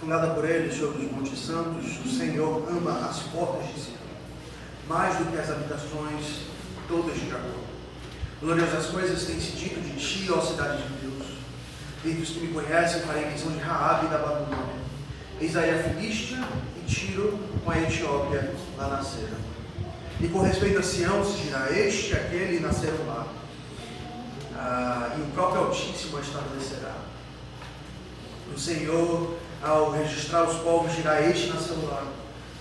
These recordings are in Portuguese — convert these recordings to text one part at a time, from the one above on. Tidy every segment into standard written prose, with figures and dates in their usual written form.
fundada por ele sobre os montes santos, o Senhor ama as portas de Sião, mais do que as habitações todas de Jacó. Gloriosas coisas têm se dito de ti, ó cidade de Deus. Dentre os que me conhecem, farei menção de Raabe e da Babilônia. Eis aí a Filístia e Tiro com a Etiópia lá nasceram. E com respeito a Sião se dirá, este e aquele nasceram lá. E o próprio Altíssimo a estabelecerá. O Senhor, ao registrar os povos, dirá, este nasceu lá.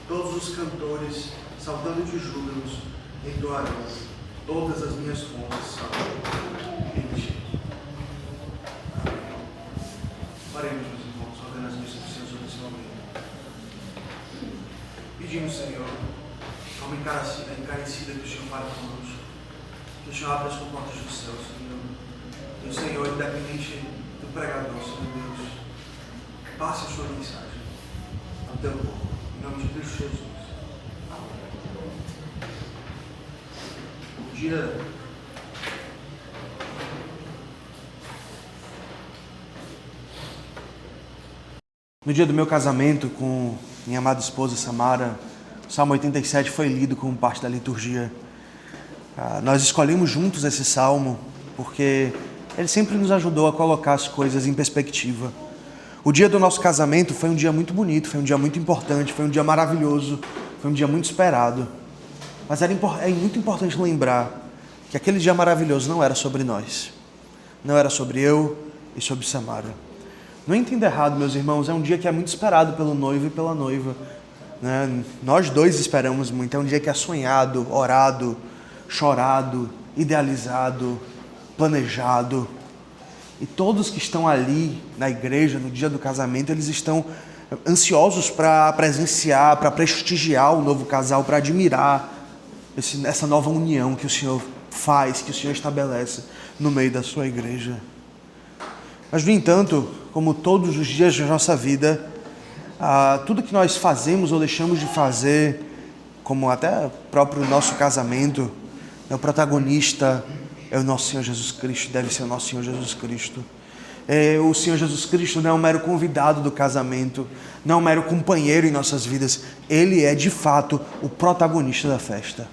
Todos os cantores, saltando de júbilos, entoarão. Todas as minhas fontes são em ti. Faremos, meus irmãos, ordem as missas do Senhor sobre esse momento. Pedimos, Senhor, alma encarecida que o Senhor fale conosco, que o Senhor abra as portas do céu, Senhor. E o Senhor, independente do pregador, Senhor Deus, passe a sua mensagem ao teu povo. Em nome de Cristo Jesus. No dia do meu casamento com minha amada esposa Samara, o Salmo 87 foi lido como parte da liturgia. Nós escolhemos juntos esse salmo porque ele sempre nos ajudou a colocar as coisas em perspectiva. O dia do nosso casamento foi um dia muito bonito, foi um dia muito importante, foi um dia maravilhoso, foi um dia muito esperado. Mas é muito importante lembrar que aquele dia maravilhoso não era sobre nós, não era sobre eu e sobre Samara. Não entenda errado, meus irmãos, é um dia que é muito esperado pelo noivo e pela noiva, né? Nós dois esperamos muito, é um dia que é sonhado, orado, chorado, idealizado, planejado. E todos que estão ali na igreja, no dia do casamento, eles estão ansiosos para presenciar, para prestigiar o novo casal, para admirar essa nova união que o Senhor faz, que o Senhor estabelece no meio da sua igreja. Mas, no entanto, como todos os dias da nossa vida, tudo que nós fazemos ou deixamos de fazer, como até o próprio nosso casamento, o protagonista é o nosso Senhor Jesus Cristo, deve ser o nosso Senhor Jesus Cristo. O Senhor Jesus Cristo não é um mero convidado do casamento, não é um mero companheiro em nossas vidas, Ele é de fato o protagonista da festa.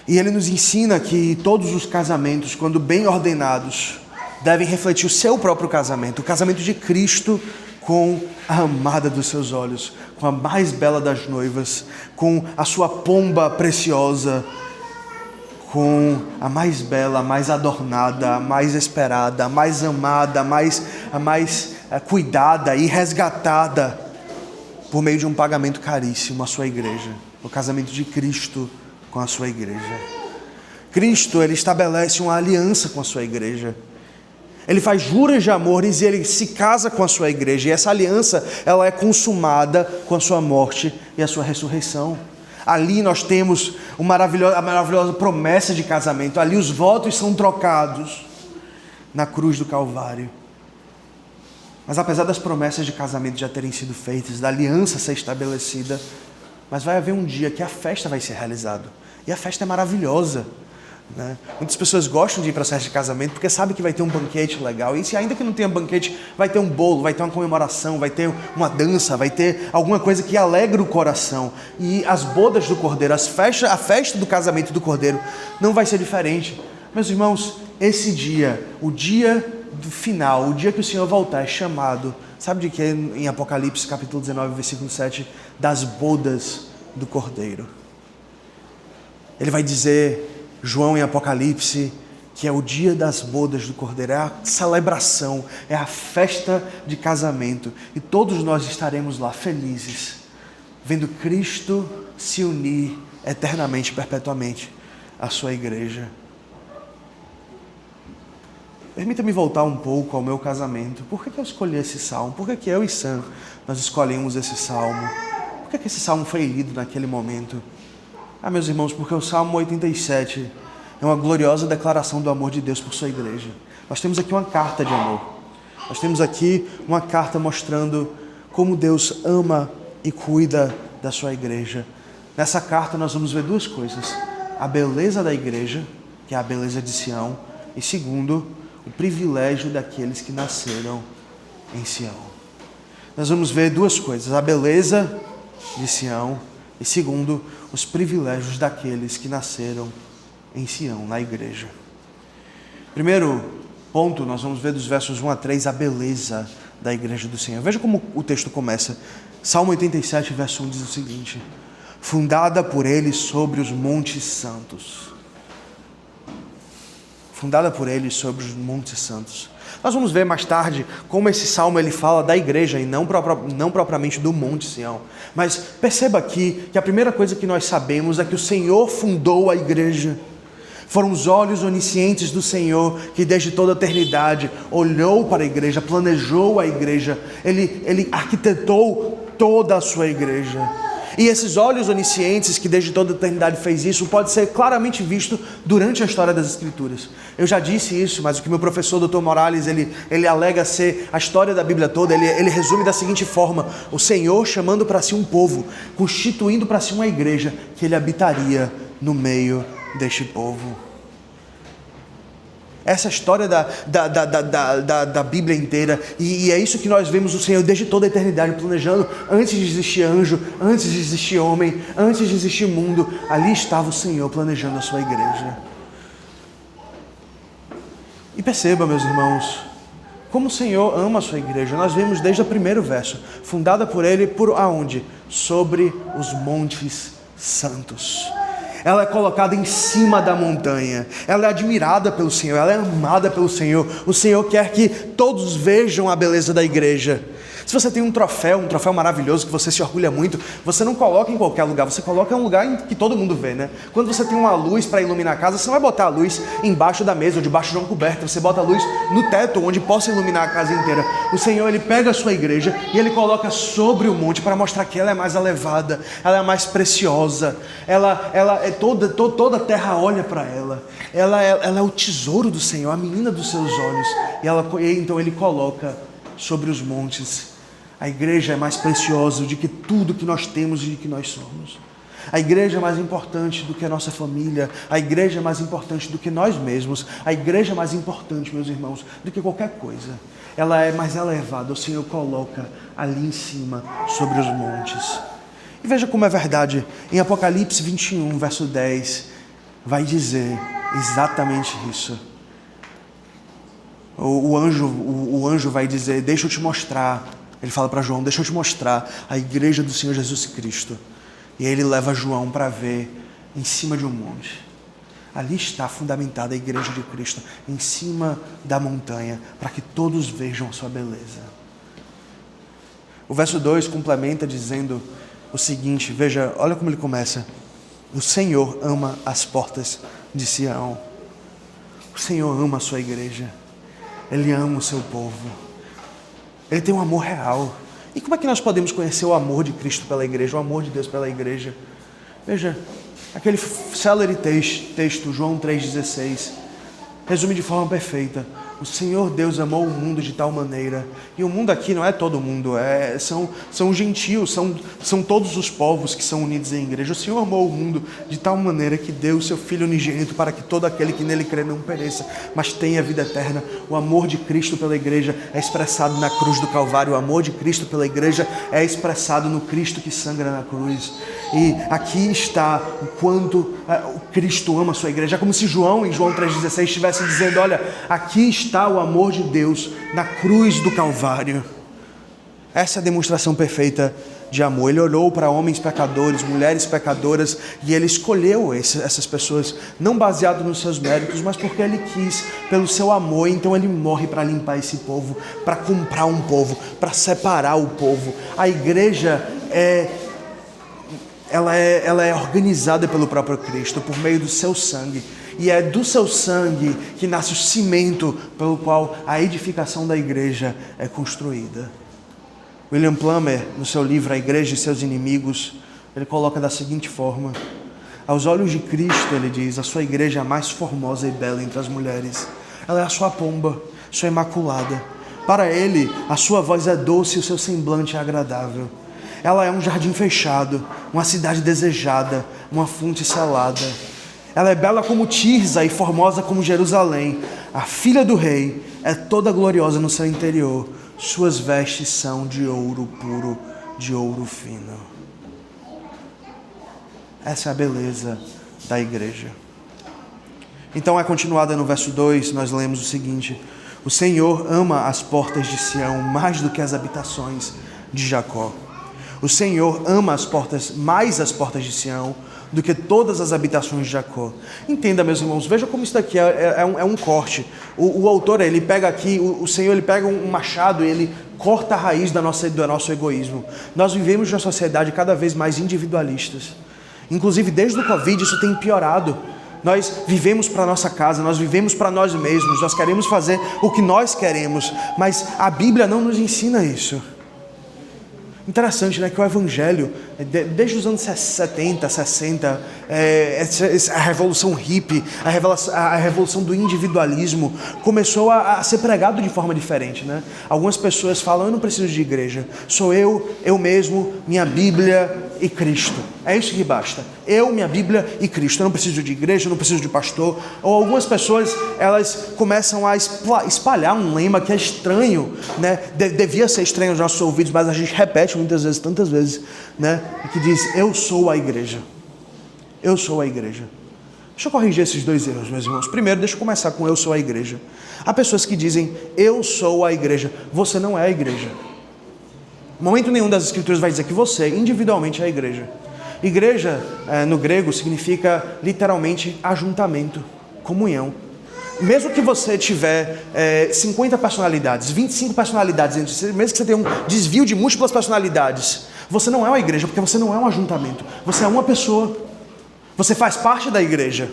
E Ele nos ensina que todos os casamentos, quando bem ordenados, devem refletir o seu próprio casamento, o casamento de Cristo com a amada dos seus olhos, com a mais bela das noivas, com a sua pomba preciosa, com a mais bela, a mais adornada, a mais esperada, a mais amada, a mais cuidada e resgatada por meio de um pagamento caríssimo à sua igreja, o casamento de Cristo com a sua igreja. Cristo, Ele estabelece uma aliança com a sua igreja. Ele faz juras de amores e Ele se casa com a sua igreja. E essa aliança, ela é consumada com a sua morte e a sua ressurreição. Ali nós temos a maravilhosa promessa de casamento. Ali os votos são trocados na cruz do Calvário. Mas apesar das promessas de casamento já terem sido feitas, da aliança ser estabelecida, mas vai haver um dia que a festa vai ser realizada. E a festa é maravilhosa, né? Muitas pessoas gostam de ir para a festa de casamento porque sabem que vai ter um banquete legal. E se ainda que não tenha banquete, vai ter um bolo, vai ter uma comemoração, vai ter uma dança, vai ter alguma coisa que alegra o coração. E as bodas do Cordeiro, a festa do casamento do Cordeiro não vai ser diferente. Meus irmãos, esse dia, o dia do final, o dia que o Senhor voltar, é chamado, sabe de que? Em Apocalipse capítulo 19, versículo 7, das bodas do Cordeiro. Ele vai dizer, João em Apocalipse, que é o dia das bodas do Cordeiro, é a celebração, é a festa de casamento. E todos nós estaremos lá felizes, vendo Cristo se unir eternamente, perpetuamente à sua igreja. Permita-me voltar um pouco ao meu casamento. Por que eu escolhi esse salmo? Por que eu e Sam, nós escolhemos esse salmo? Por que esse salmo foi lido naquele momento? Meus irmãos, porque o Salmo 87 é uma gloriosa declaração do amor de Deus por sua igreja. Nós temos aqui uma carta de amor. Nós temos aqui uma carta mostrando como Deus ama e cuida da sua igreja. Nessa carta nós vamos ver duas coisas. A beleza da igreja, que é a beleza de Sião, e segundo, o privilégio daqueles que nasceram em Sião. nós vamos ver duas coisas: a beleza de Sião e, segundo, os privilégios daqueles que nasceram em Sião, na igreja. Primeiro ponto, nós vamos ver dos versos 1 a 3, a beleza da igreja do Senhor. Veja como o texto começa. Salmo 87, verso 1 diz o seguinte: fundada por ele sobre os montes santos. Fundada por ele sobre os montes santos. Nós vamos ver mais tarde como esse salmo ele fala da igreja e não propriamente do Monte Sião. Mas perceba aqui que a primeira coisa que nós sabemos é que o Senhor fundou a igreja. Foram os olhos oniscientes do Senhor que desde toda a eternidade olhou para a igreja, planejou a igreja, Ele arquitetou toda a sua igreja. E esses olhos oniscientes que desde toda a eternidade fez isso, pode ser claramente visto durante a história das Escrituras. Eu já disse isso, mas o que meu professor Dr. Morales, ele alega ser a história da Bíblia toda, ele resume da seguinte forma: o Senhor chamando para si um povo, constituindo para si uma igreja, que ele habitaria no meio deste povo. Essa é a história da Bíblia inteira, e é isso que nós vemos o Senhor desde toda a eternidade planejando. Antes de existir anjo, antes de existir homem, antes de existir mundo, ali estava o Senhor planejando a sua igreja. E perceba, meus irmãos, como o Senhor ama a sua igreja. Nós vemos desde o primeiro verso: fundada por Ele, por aonde? Sobre os montes santos. Ela é colocada em cima da montanha, ela é admirada pelo Senhor, ela é amada pelo Senhor. O Senhor quer que todos vejam a beleza da igreja. Se você tem um troféu maravilhoso que você se orgulha muito, você não coloca em qualquer lugar, você coloca em um lugar em que todo mundo vê, né? Quando você tem uma luz para iluminar a casa, você não vai botar a luz embaixo da mesa ou debaixo de uma coberta, você bota a luz no teto, onde possa iluminar a casa inteira. O Senhor, Ele pega a sua igreja e Ele coloca sobre o monte para mostrar que ela é mais elevada, ela é mais preciosa, ela é toda a terra olha para ela. Ela é o tesouro do Senhor, a menina dos seus olhos, e então Ele coloca sobre os montes. A igreja é mais preciosa do que tudo que nós temos e de que nós somos. A igreja é mais importante do que a nossa família. A igreja é mais importante do que nós mesmos. A igreja é mais importante, meus irmãos, do que qualquer coisa. Ela é mais elevada. O Senhor coloca ali em cima, sobre os montes. E veja como é verdade. Em Apocalipse 21, verso 10, vai dizer exatamente isso. O anjo vai dizer: deixa eu te mostrar. Ele fala para João: deixa eu te mostrar a igreja do Senhor Jesus Cristo. E ele leva João para ver em cima de um monte. Ali está fundamentada a igreja de Cristo, em cima da montanha, para que todos vejam a sua beleza. O verso 2 complementa dizendo o seguinte, veja, olha como ele começa: o Senhor ama as portas de Sião. O Senhor ama a sua igreja. Ele ama o seu povo. Ele tem um amor real. E como é que nós podemos conhecer o amor de Cristo pela igreja, o amor de Deus pela igreja? Veja, aquele célere texto, João 3,16, resume de forma perfeita: o Senhor Deus amou o mundo de tal maneira, e o mundo aqui não é todo mundo, são gentios, são todos os povos que são unidos em igreja. O Senhor amou o mundo de tal maneira que deu o seu Filho unigênito para que todo aquele que nele crê não pereça, mas tenha vida eterna. O amor de Cristo pela igreja é expressado na cruz do Calvário. O amor de Cristo pela igreja é expressado no Cristo que sangra na cruz. E aqui está o quanto o Cristo ama a sua igreja. É como se João, em João 3,16, estivesse dizendo: olha, aqui está o amor de Deus na cruz do Calvário. Essa é a demonstração perfeita de amor. Ele olhou para homens pecadores, mulheres pecadoras, e Ele escolheu essas pessoas, não baseado nos seus méritos, mas porque Ele quis, pelo seu amor. Então Ele morre para limpar esse povo, para comprar um povo, para separar o povo. A igreja ela é organizada pelo próprio Cristo, por meio do seu sangue. E é do seu sangue que nasce o cimento pelo qual a edificação da igreja é construída. William Plumer, no seu livro A Igreja e Seus Inimigos, ele coloca da seguinte forma: aos olhos de Cristo, ele diz, a sua igreja é a mais formosa e bela entre as mulheres. Ela é a sua pomba, sua imaculada. Para ele, a sua voz é doce e o seu semblante é agradável. Ela é um jardim fechado, uma cidade desejada, uma fonte selada. Ela é bela como Tirza e formosa como Jerusalém, a filha do rei, é toda gloriosa no seu interior. Suas vestes são de ouro puro, de ouro fino. Essa é a beleza da igreja. Então é continuada no verso 2, nós lemos o seguinte: o Senhor ama as portas de Sião mais do que as habitações de Jacó. O Senhor ama mais as portas de Sião do que todas as habitações de Jacó. Entenda, meus irmãos, veja como isso daqui é um corte. O autor, ele pega aqui, o Senhor, ele pega um machado e ele corta a raiz do nosso egoísmo. Nós vivemos numa sociedade cada vez mais individualistas. Inclusive, desde o Covid, isso tem piorado. Nós vivemos para nossa casa, nós vivemos para nós mesmos, nós queremos fazer o que nós queremos, mas a Bíblia não nos ensina isso. Interessante, né, que o Evangelho, desde os anos 70, 60, a revolução hippie, a revolução do individualismo, começou a ser pregado de forma diferente, né? Algumas pessoas falam: eu não preciso de igreja, sou eu mesmo, minha Bíblia e Cristo. É isso que basta. Eu, minha Bíblia e Cristo. Eu não preciso de igreja, eu não preciso de pastor. Ou algumas pessoas, elas começam a espalhar um lema que é estranho, né? Devia ser estranho aos nossos ouvidos, mas a gente repete muitas vezes, tantas vezes, né? Que diz: eu sou a igreja. Eu sou a igreja. Deixa eu corrigir esses dois erros, meus irmãos. Primeiro, deixa eu começar com eu sou a igreja. Há pessoas que dizem: eu sou a igreja. Você não é a igreja. Em momento nenhum das Escrituras vai dizer que você individualmente é a igreja. Igreja, no grego, significa literalmente ajuntamento, comunhão. Mesmo que você tiver 50 personalidades, 25 personalidades entre si, mesmo que você tenha um desvio de múltiplas personalidades, você não é uma igreja, porque você não é um ajuntamento. Você é uma pessoa. Você faz parte da igreja.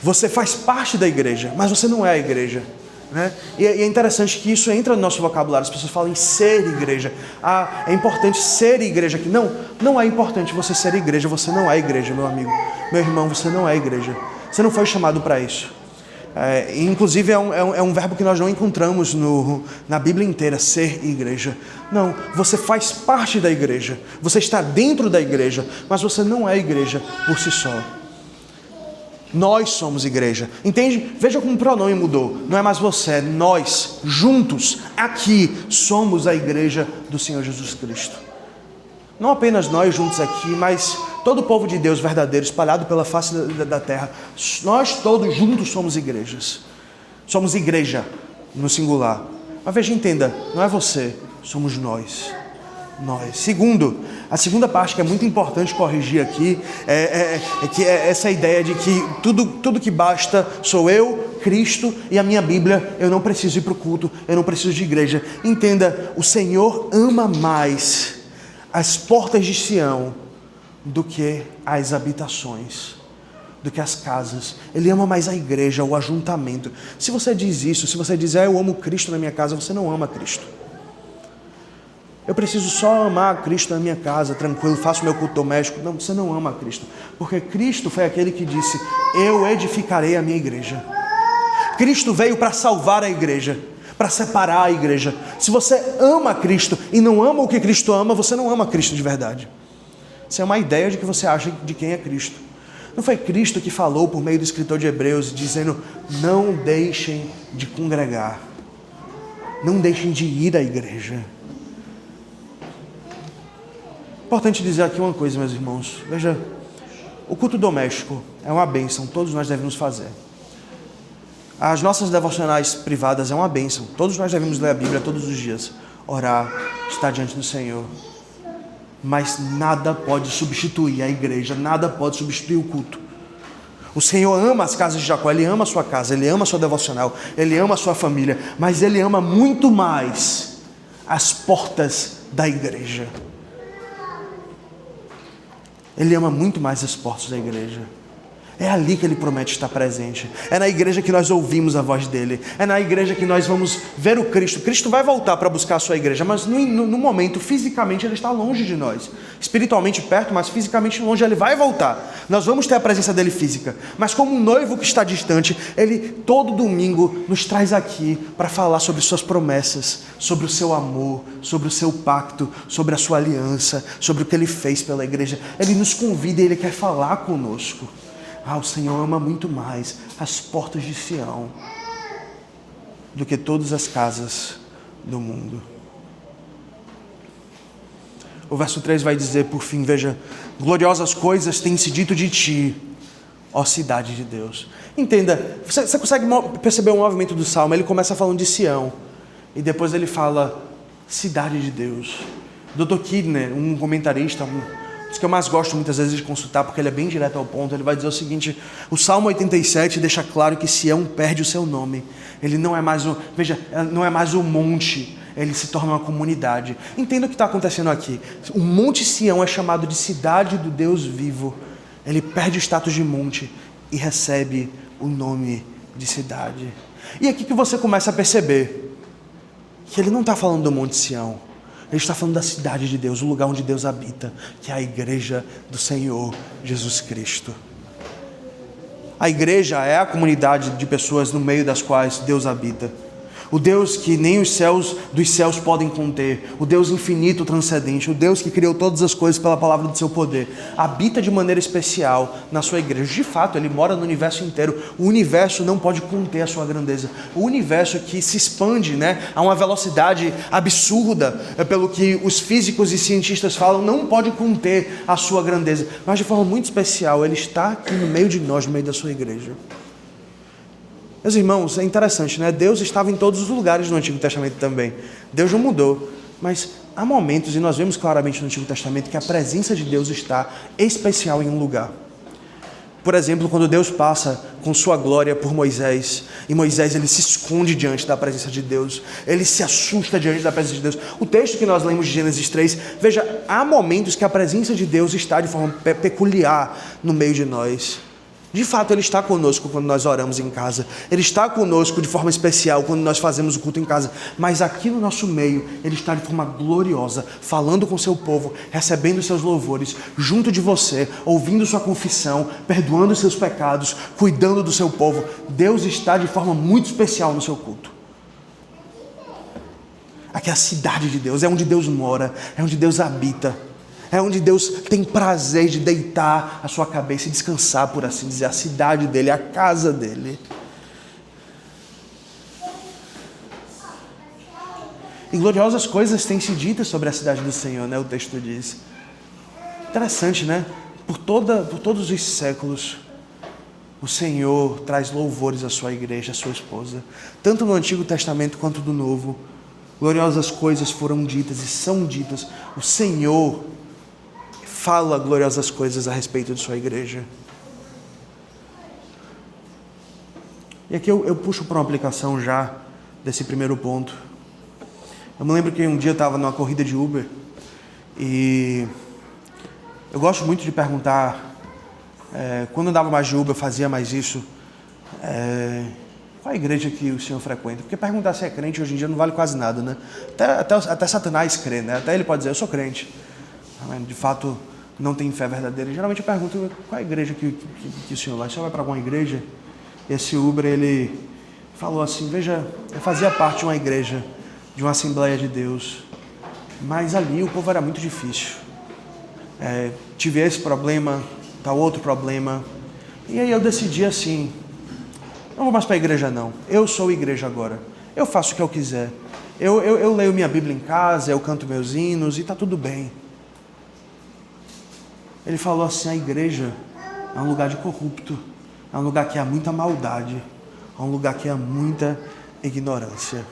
Você faz parte da igreja, mas você não é a igreja. Né? E é interessante que isso entra no nosso vocabulário. As pessoas falam em ser igreja. É importante ser igreja aqui. Não é importante você ser igreja. Você não é igreja, meu amigo, meu irmão. Você não é igreja. Você não foi chamado para isso. Inclusive é um verbo que nós não encontramos na Bíblia inteira, ser igreja. Não, você faz parte da igreja. Você está dentro da igreja, mas você não é igreja por si só. Nós somos igreja, entende? Veja como o pronome mudou. Não é mais você, é nós, juntos, aqui, somos a igreja do Senhor Jesus Cristo. Não apenas nós juntos aqui, mas todo o povo de Deus verdadeiro, espalhado pela face da terra. Nós todos juntos somos igrejas. Somos igreja, no singular. Mas veja, entenda, não é você, somos nós. Segundo, a segunda parte que é muito importante corrigir aqui é essa ideia de que tudo que basta sou eu, Cristo e a minha Bíblia. Eu não preciso ir para o culto, eu não preciso de igreja. Entenda, o Senhor ama mais as portas de Sião do que as habitações, do que as casas. Ele ama mais a igreja, o ajuntamento. Se você diz isso, se você diz: eu amo Cristo na minha casa, você não ama Cristo. Eu preciso só amar Cristo na minha casa, tranquilo, faço meu culto doméstico. Não, você não ama Cristo. Porque Cristo foi aquele que disse: eu edificarei a minha igreja. Cristo veio para salvar a igreja, para separar a igreja. Se você ama Cristo e não ama o que Cristo ama, você não ama Cristo de verdade. Isso é uma ideia de que você acha de quem é Cristo. Não foi Cristo que falou por meio do escritor de Hebreus, dizendo: não deixem de congregar, não deixem de ir à igreja. Importante dizer aqui uma coisa, meus irmãos. Veja, o culto doméstico é uma bênção, todos nós devemos fazer. As nossas devocionais privadas é uma bênção, todos nós devemos ler a Bíblia todos os dias, orar, estar diante do Senhor. Mas nada pode substituir a igreja, nada pode substituir o culto. O Senhor ama as casas de Jacó, Ele ama a sua casa, Ele ama a sua devocional, Ele ama a sua família, mas Ele ama muito mais as portas da igreja. Ele ama muito mais as portas da igreja. É ali que Ele promete estar presente. É na igreja que nós ouvimos a voz dEle. É na igreja que nós vamos ver o Cristo. Cristo vai voltar para buscar a sua igreja, mas no momento, fisicamente, Ele está longe de nós. Espiritualmente perto, mas fisicamente longe. Ele vai voltar. Nós vamos ter a presença dEle física. Mas como um noivo que está distante, Ele todo domingo nos traz aqui para falar sobre suas promessas, sobre o seu amor, sobre o seu pacto, sobre a sua aliança, sobre o que Ele fez pela igreja. Ele nos convida e Ele quer falar conosco. O Senhor ama muito mais as portas de Sião. do que todas as casas do mundo. O verso 3 vai dizer, por fim, veja, gloriosas coisas têm se dito de ti, ó cidade de Deus. Entenda, você consegue perceber o movimento do Salmo? Ele começa falando de Sião, e depois ele fala, cidade de Deus. Dr. Kidner, um comentarista, dos que eu mais gosto muitas vezes de consultar, porque ele é bem direto ao ponto, ele vai dizer o seguinte, o Salmo 87 deixa claro que Sião perde o seu nome. Ele não é mais não é mais um monte, ele se torna uma comunidade. Entenda o que está acontecendo aqui. O Monte Sião é chamado de cidade do Deus vivo. Ele perde o status de monte e recebe o nome de cidade. E aqui que você começa a perceber que ele não está falando do Monte Sião. Ele está falando da cidade de Deus, o lugar onde Deus habita, que é a igreja do Senhor Jesus Cristo. A igreja é a comunidade de pessoas no meio das quais Deus habita. O Deus que nem os céus dos céus podem conter, o Deus infinito, transcendente, o Deus que criou todas as coisas pela palavra do seu poder, habita de maneira especial na sua igreja. De fato, ele mora no universo inteiro. O universo não pode conter a sua grandeza. O universo que se expande, a uma velocidade absurda, pelo que os físicos e cientistas falam, não pode conter a sua grandeza. Mas de forma muito especial, ele está aqui no meio de nós, no meio da sua igreja. Meus irmãos, é interessante, Deus estava em todos os lugares no Antigo Testamento também. Deus não mudou, mas há momentos, e nós vemos claramente no Antigo Testamento, que a presença de Deus está especial em um lugar. Por exemplo, quando Deus passa com sua glória por Moisés, e Moisés ele se esconde diante da presença de Deus, ele se assusta diante da presença de Deus. O texto que nós lemos de Gênesis 3, veja, há momentos que a presença de Deus está de forma peculiar no meio de nós. De fato, Ele está conosco quando nós oramos em casa. Ele está conosco de forma especial quando nós fazemos o culto em casa. Mas aqui no nosso meio, Ele está de forma gloriosa, falando com seu povo, recebendo seus louvores, junto de você, ouvindo sua confissão, perdoando seus pecados, cuidando do seu povo. Deus está de forma muito especial no seu culto. Aqui é a cidade de Deus, é onde Deus mora, é onde Deus habita. É onde Deus tem prazer de deitar a sua cabeça e descansar, por assim dizer, a cidade dele, a casa dele. E gloriosas coisas têm se ditas sobre a cidade do Senhor, o texto diz. Interessante, Por todos os séculos, o Senhor traz louvores à sua igreja, à sua esposa. Tanto no Antigo Testamento quanto no Novo. Gloriosas coisas foram ditas e são ditas. O Senhor fala gloriosas coisas a respeito de sua igreja. E aqui eu puxo para uma aplicação já desse primeiro ponto. Eu me lembro que um dia eu estava numa corrida de Uber e eu gosto muito de perguntar, quando eu andava mais de Uber, eu fazia mais isso, qual a igreja que o senhor frequenta? Porque perguntar se é crente hoje em dia não vale quase nada, Até Satanás crê, Até ele pode dizer, eu sou crente. De fato, não tem fé verdadeira. Geralmente eu pergunto, qual é a igreja que o senhor vai? O senhor vai para alguma igreja? E esse Uber, ele falou assim, veja, eu fazia parte de uma igreja, de uma Assembleia de Deus, mas ali o povo era muito difícil. Tive esse problema, tal outro problema, e aí eu decidi assim, não vou mais para a igreja não, eu sou igreja agora, eu faço o que eu quiser, eu leio minha Bíblia em casa, eu canto meus hinos e está tudo bem. Ele falou assim, a igreja é um lugar de corrupto, é um lugar que há muita maldade, é um lugar que há muita ignorância.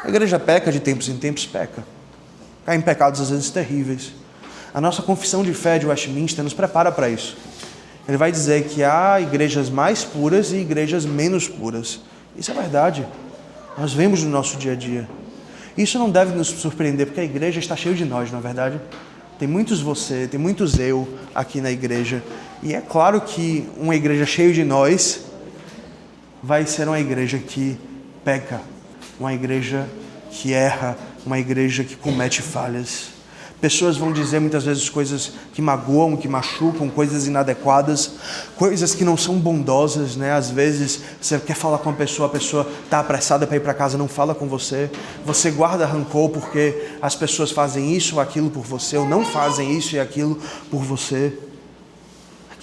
A igreja peca de tempos em tempos, peca. Cai em pecados às vezes terríveis. A nossa confissão de fé de Westminster nos prepara para isso. Ele vai dizer que há igrejas mais puras e igrejas menos puras. Isso é verdade. Nós vemos no nosso dia a dia. Isso não deve nos surpreender, porque a igreja está cheia de nós, não é verdade? Tem muitos você, tem muitos eu aqui na igreja. E é claro que uma igreja cheia de nós vai ser uma igreja que peca, uma igreja que erra, uma igreja que comete falhas. Pessoas vão dizer muitas vezes coisas que magoam, que machucam, coisas inadequadas, coisas que não são bondosas, Às vezes você quer falar com a pessoa está apressada para ir para casa, não fala com você. Você guarda rancor porque as pessoas fazem isso ou aquilo por você, ou não fazem isso e aquilo por você.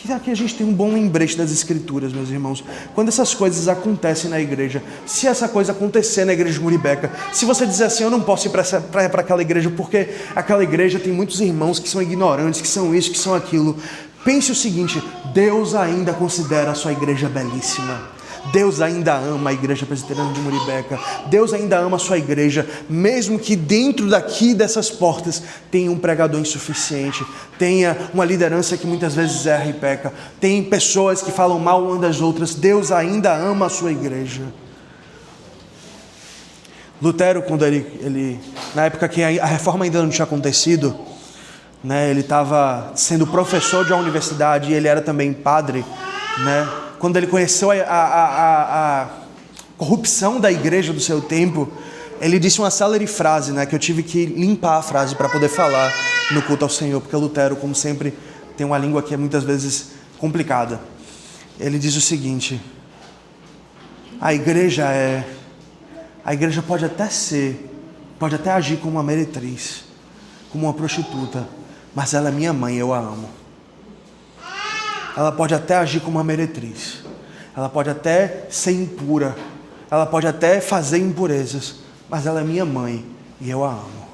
que aqui a gente tem um bom lembrete das Escrituras, meus irmãos. Quando essas coisas acontecem na igreja, se essa coisa acontecer na igreja de Muribeca, se você dizer assim, eu não posso ir para aquela igreja porque aquela igreja tem muitos irmãos que são ignorantes, que são isso, que são aquilo. Pense o seguinte, Deus ainda considera a sua igreja belíssima. Deus ainda ama a igreja presbiteriana de Muribeca. Deus ainda ama a sua igreja, mesmo que dentro daqui dessas portas tenha um pregador insuficiente, tenha uma liderança que muitas vezes erra e peca, tem pessoas que falam mal umas das outras. Deus ainda ama a sua igreja. Lutero, quando ele na época que a reforma ainda não tinha acontecido, né, ele estava sendo professor de uma universidade e ele era também padre, né? Quando ele conheceu a corrupção da igreja do seu tempo, ele disse uma célere frase, né, que eu tive que limpar a frase para poder falar no culto ao Senhor, porque Lutero, como sempre, tem uma língua que é muitas vezes complicada. Ele diz o seguinte: a igreja pode até agir como uma meretriz, como uma prostituta, mas ela é minha mãe, eu a amo. Ela pode até agir como uma meretriz, ela pode até ser impura, ela pode até fazer impurezas, mas ela é minha mãe e eu a amo.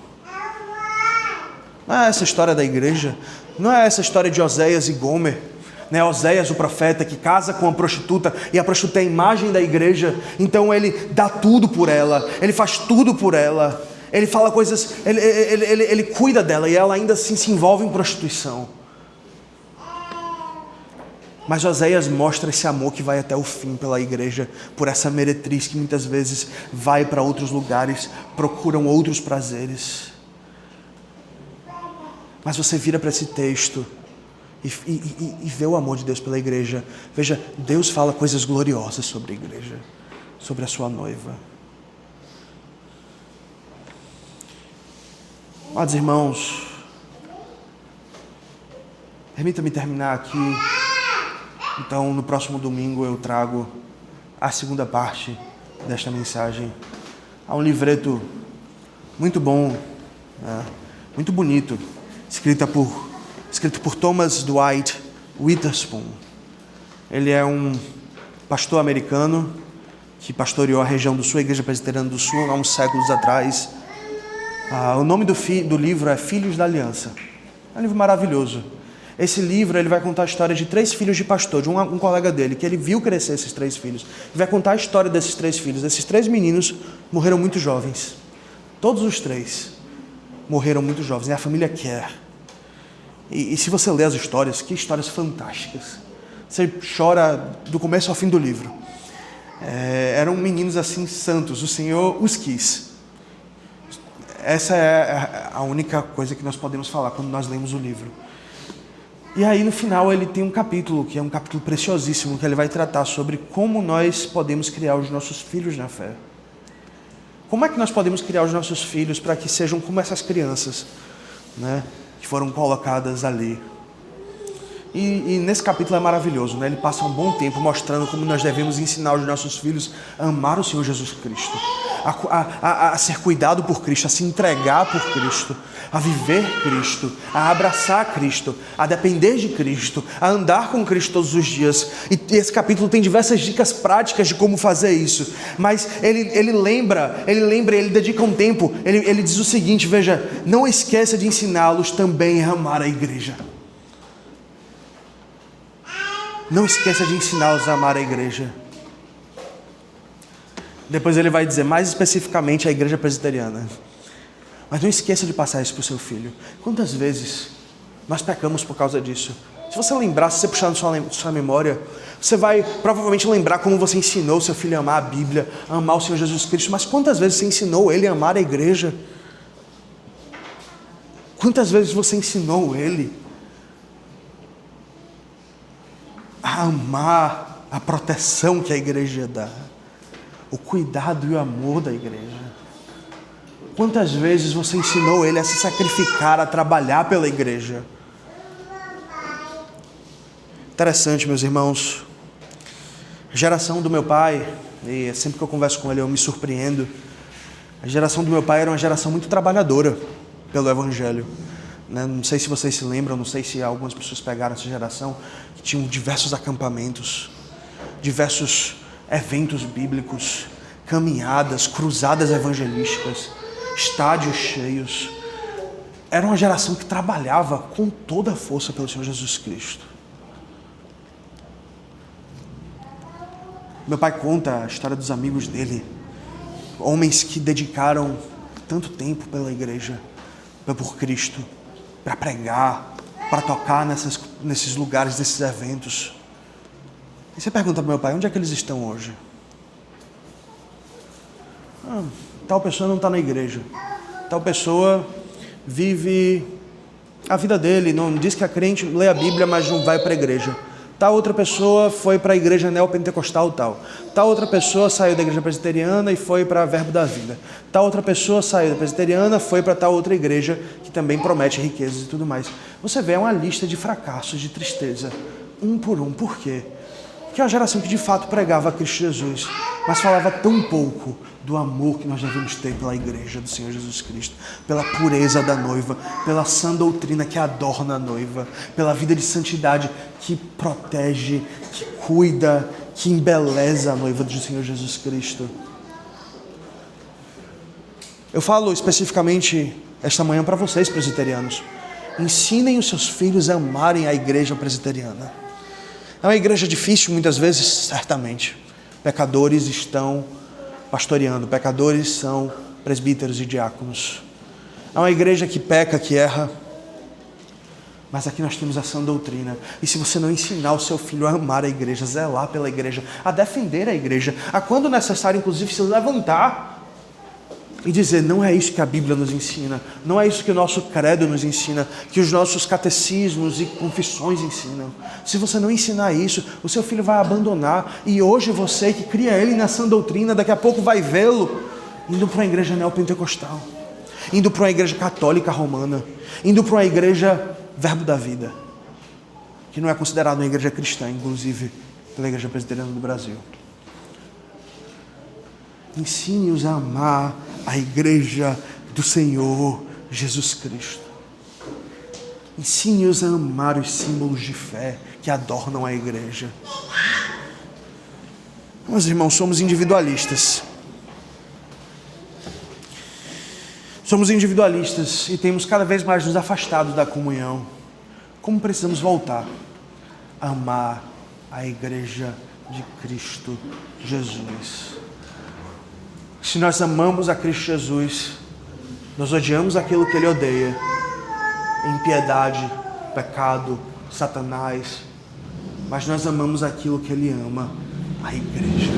Não é essa a história da igreja, não é essa a história de Oséias e Gomer, né? Oséias, o profeta, que casa com uma prostituta, e a prostituta é a imagem da igreja, então ele dá tudo por ela, ele faz tudo por ela, ele fala coisas, ele cuida dela, e ela ainda assim se envolve em prostituição. Mas Oséias mostra esse amor que vai até o fim pela igreja, por essa meretriz que muitas vezes vai para outros lugares, procuram outros prazeres. Mas você vira para esse texto e vê o amor de Deus pela igreja. Veja, Deus fala coisas gloriosas sobre a igreja, sobre a sua noiva. Amados irmãos, permita-me terminar aqui. Então, no próximo domingo eu trago a segunda parte desta mensagem. Há um livreto muito bom, né? Muito bonito, escrito por Thomas Dwight Witherspoon. Ele é um pastor americano que pastoreou a região do Sul, a Igreja Presbiteriana do Sul, há uns séculos atrás. O nome do livro é Filhos da Aliança. É um livro maravilhoso. Esse livro ele vai contar a história de 3 filhos de pastor, de um colega dele, que ele viu crescer esses 3 filhos. Ele vai contar a história desses 3 filhos. Esses 3 meninos morreram muito jovens. Todos os 3 morreram muito jovens. E a família quer. E se você ler as histórias, que histórias fantásticas. Você chora do começo ao fim do livro. Eram meninos assim santos. O Senhor os quis. Essa é a única coisa que nós podemos falar quando nós lemos o livro. E aí no final ele tem um capítulo, que é um capítulo preciosíssimo, que ele vai tratar sobre como nós podemos criar os nossos filhos na fé. Como é que nós podemos criar os nossos filhos para que sejam como essas crianças, né, que foram colocadas ali. E nesse capítulo é maravilhoso, né? Ele passa um bom tempo mostrando como nós devemos ensinar os nossos filhos a amar o Senhor Jesus Cristo, a ser cuidado por Cristo, a se entregar por Cristo, a viver Cristo, a abraçar Cristo, a depender de Cristo, a andar com Cristo todos os dias. E esse capítulo tem diversas dicas práticas de como fazer isso, mas ele dedica um tempo, ele diz o seguinte: veja, não esqueça de ensiná-los também a amar a igreja. Não esqueça de ensiná-los a amar a igreja. Depois ele vai dizer mais especificamente a igreja presbiteriana. Mas não esqueça de passar isso para o seu filho. Quantas vezes nós pecamos por causa disso? Se você lembrar, se você puxar na sua memória, você vai provavelmente lembrar como você ensinou o seu filho a amar a Bíblia, a amar o Senhor Jesus Cristo. Mas quantas vezes você ensinou ele a amar a igreja? Quantas vezes você ensinou ele a amar a proteção que a igreja dá, o cuidado e o amor da igreja? Quantas vezes você ensinou ele a se sacrificar, a trabalhar pela igreja? Interessante, meus irmãos. A geração do meu pai, e sempre que eu converso com ele eu me surpreendo, a geração do meu pai era uma geração muito trabalhadora pelo Evangelho. né? Não sei se vocês se lembram, não sei se algumas pessoas pegaram essa geração, que tinham diversos acampamentos, diversos eventos bíblicos, caminhadas, cruzadas evangelísticas, estádios cheios. Era uma geração que trabalhava com toda a força pelo Senhor Jesus Cristo. Meu pai conta a história dos amigos dele, homens que dedicaram tanto tempo pela igreja, por Cristo, para pregar, para tocar nesses lugares, nesses eventos. E você pergunta para meu pai, onde é que eles estão hoje? Tal pessoa não está na igreja. Tal pessoa vive a vida dele, não diz que é crente, lê a Bíblia, mas não vai para a igreja. Tal outra pessoa foi para a igreja neopentecostal tal. Tal outra pessoa saiu da igreja presbiteriana e foi para a Verbo da Vida. Tal outra pessoa saiu da presbiteriana, foi para tal outra igreja que também promete riquezas e tudo mais. Você vê uma lista de fracassos, de tristeza, um por um. Por quê? Porque é uma geração que de fato pregava a Cristo Jesus, mas falava tão pouco do amor que nós devemos ter pela igreja do Senhor Jesus Cristo, pela pureza da noiva, pela sã doutrina que adorna a noiva, pela vida de santidade que protege, que cuida, que embeleza a noiva do Senhor Jesus Cristo. Eu falo especificamente esta manhã para vocês, presbiterianos. Ensinem os seus filhos a amarem a igreja presbiteriana. É uma igreja difícil muitas vezes, certamente. Pecadores estão pastoreando, pecadores são presbíteros e diáconos. É uma igreja que peca, que erra, mas aqui nós temos a sã doutrina. E se você não ensinar o seu filho a amar a igreja, zelar pela igreja, a defender a igreja, a quando necessário, inclusive, se levantar e dizer, não é isso que a Bíblia nos ensina, não é isso que o nosso credo nos ensina, que os nossos catecismos e confissões ensinam. Se você não ensinar isso, o seu filho vai abandonar, e hoje você que cria ele na sã doutrina, daqui a pouco vai vê-lo indo para uma igreja neopentecostal, indo para uma igreja católica romana, indo para uma igreja Verbo da Vida, que não é considerada uma igreja cristã, inclusive pela Igreja Presbiteriana do Brasil. Ensine-os a amar a igreja do Senhor Jesus Cristo. Ensine-os a amar os símbolos de fé que adornam a igreja. Meus irmãos, somos individualistas. Somos individualistas e temos cada vez mais nos afastado da comunhão. Como precisamos voltar a amar a igreja de Cristo Jesus. Se nós amamos a Cristo Jesus, nós odiamos aquilo que Ele odeia: impiedade, pecado, Satanás. Mas nós amamos aquilo que Ele ama, a igreja.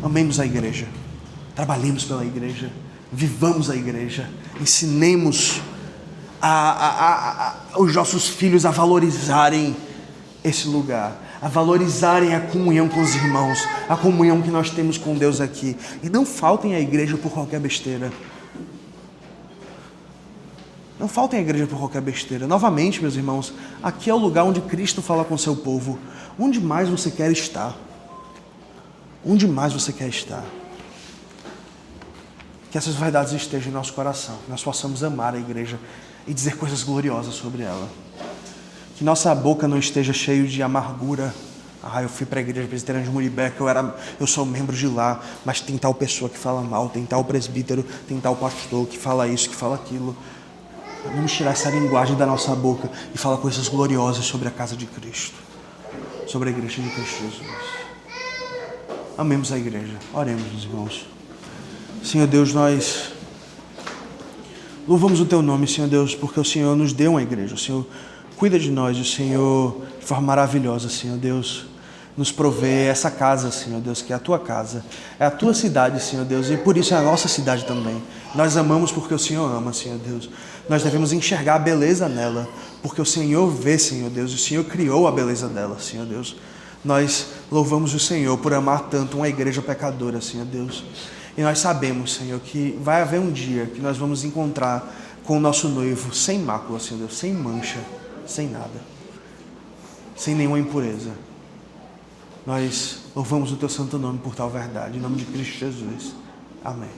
Amemos a igreja, trabalhemos pela igreja, vivamos a igreja, ensinemos os nossos filhos a valorizarem esse lugar, a valorizarem a comunhão com os irmãos, a comunhão que nós temos com Deus aqui. E não faltem à igreja por qualquer besteira. Não faltem à igreja por qualquer besteira. Novamente, meus irmãos, aqui é o lugar onde Cristo fala com o seu povo. Onde mais você quer estar? Onde mais você quer estar? Que essas verdades estejam em nosso coração, que nós possamos amar a igreja e dizer coisas gloriosas sobre ela. Que nossa boca não esteja cheia de amargura. Eu fui para a igreja presbiteriana de Muribé, eu sou membro de lá, mas tem tal pessoa que fala mal, tem tal presbítero, tem tal pastor que fala isso, que fala aquilo. Vamos tirar essa linguagem da nossa boca e falar coisas gloriosas sobre a casa de Cristo, sobre a igreja de Cristo Jesus. Amemos a igreja. Oremos, meus irmãos. Senhor Deus, nós louvamos o Teu nome, Senhor Deus, porque o Senhor nos deu uma igreja. O Senhor cuida de nós, o Senhor, de forma maravilhosa, Senhor Deus, nos provê essa casa, Senhor Deus, que é a Tua casa, é a Tua cidade, Senhor Deus, e por isso é a nossa cidade também. Nós amamos porque o Senhor ama, Senhor Deus. Nós devemos enxergar a beleza nela, porque o Senhor vê, Senhor Deus, o Senhor criou a beleza dela, Senhor Deus. Nós louvamos o Senhor por amar tanto uma igreja pecadora, Senhor Deus. E nós sabemos, Senhor, que vai haver um dia que nós vamos encontrar com o nosso noivo sem mácula, Senhor Deus, sem mancha, sem nada, sem nenhuma impureza. Nós louvamos o Teu santo nome por tal verdade, em nome de Cristo Jesus. Amém.